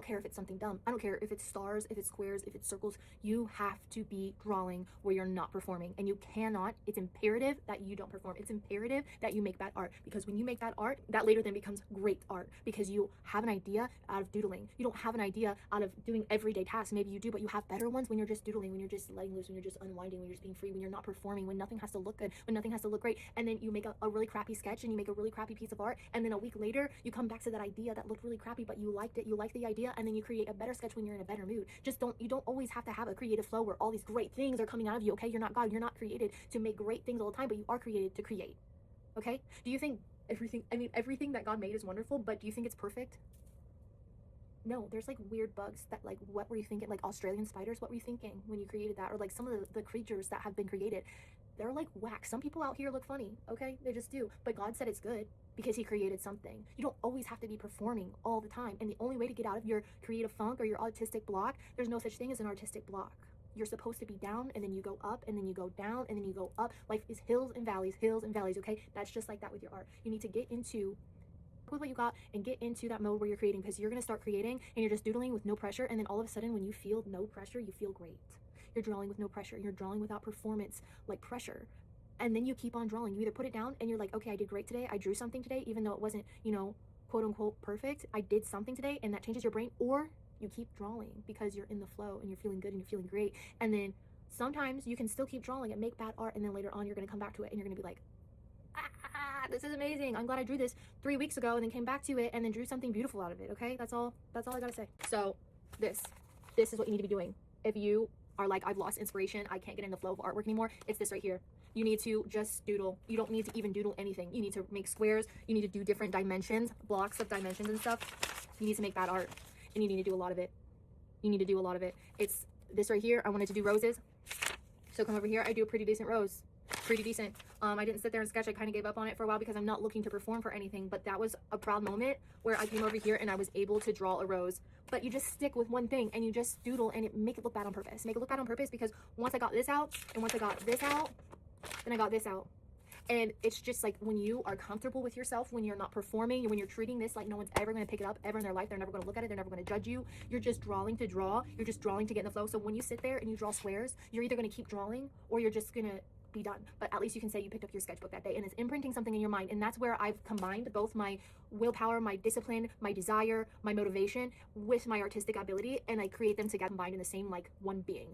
care if it's something dumb. I don't care if it's stars, if it's squares, if it's circles. You have to be drawing where you're not performing, and you cannot. It's imperative that you don't perform. It's imperative that you make bad art, because when you make bad art, that later then becomes great art, because you have an idea out of doodling. You don't have an idea out of doing everyday tasks. Maybe you do, but you have better ones when you're just doodling, when you're just letting loose, when you're just unwinding, when you're just being free, when you're not performing, when nothing has to look good, when nothing has to look great. And then you make a really crappy sketch, and you make a really crappy piece of art, and then a week later you come back to that idea that looked really crappy, but you liked it, you liked the idea, and then you create a better sketch when you're in a better mood. You don't always have to have a creative flow where all these great things are coming out of you. Okay, you're not God. You're not created to make great things all the time, but you are created to create. Okay, do you think everything that God made is wonderful, but do you think it's perfect? No, there's like weird bugs that, like, what were you thinking? Like Australian spiders, what were you thinking when you created that? Or like some of the creatures that have been created, they're like whack. Some people out here look funny, okay? They just do. But God said it's good because he created something. You don't always have to be performing all the time. And the only way to get out of your creative funk or your artistic block, there's no such thing as an artistic block. You're supposed to be down, and then you go up, and then you go down, and then you go up. Life is hills and valleys, okay? That's just like that with your art. You need to get into with what you got and get into that mode where you're creating, because you're going to start creating and you're just doodling with no pressure, and then all of a sudden when you feel no pressure, you feel great. You're drawing with no pressure. You're drawing without performance like pressure. And then you keep on drawing. You either put it down and you're like, okay, I did great today. I drew something today, even though it wasn't, quote unquote perfect. I did something today, and that changes your brain. Or you keep drawing because you're in the flow and you're feeling good and you're feeling great. And then sometimes you can still keep drawing and make bad art, and then later on you're going to come back to it and you're going to be like, this is amazing. I'm glad I drew this 3 weeks ago and then came back to it and then drew something beautiful out of it. Okay, that's all I gotta say. So this is what you need to be doing. If you are like, I've lost inspiration, I can't get in the flow of artwork anymore, it's this right here. You need to just doodle. You don't need to even doodle anything. You need to make squares. You need to do different dimensions, blocks of dimensions and stuff. You need to make bad art, and you need to do a lot of it. It's this right here. I wanted to do roses, so come over here. I do a pretty decent rose. Pretty decent. I didn't sit there and sketch. I kind of gave up on it for a while because I'm not looking to perform for anything, but that was a proud moment where I came over here and I was able to draw a rose. But you just stick with one thing and you just doodle, and make it look bad on purpose. Make it look bad on purpose, because once I got this out, and once I got this out, then I got this out. And it's just like, when you are comfortable with yourself, when you're not performing, when you're treating this like no one's ever going to pick it up ever in their life, they're never going to look at it, they're never going to judge you, you're just drawing to draw, you're just drawing to get in the flow. So when you sit there and you draw squares, you're either going to keep drawing or you're just going to be done. But at least you can say you picked up your sketchbook that day, and it's imprinting something in your mind. And that's where I've combined both my willpower, my discipline, my desire, my motivation with my artistic ability, and I create them together combined in the same, like, one being.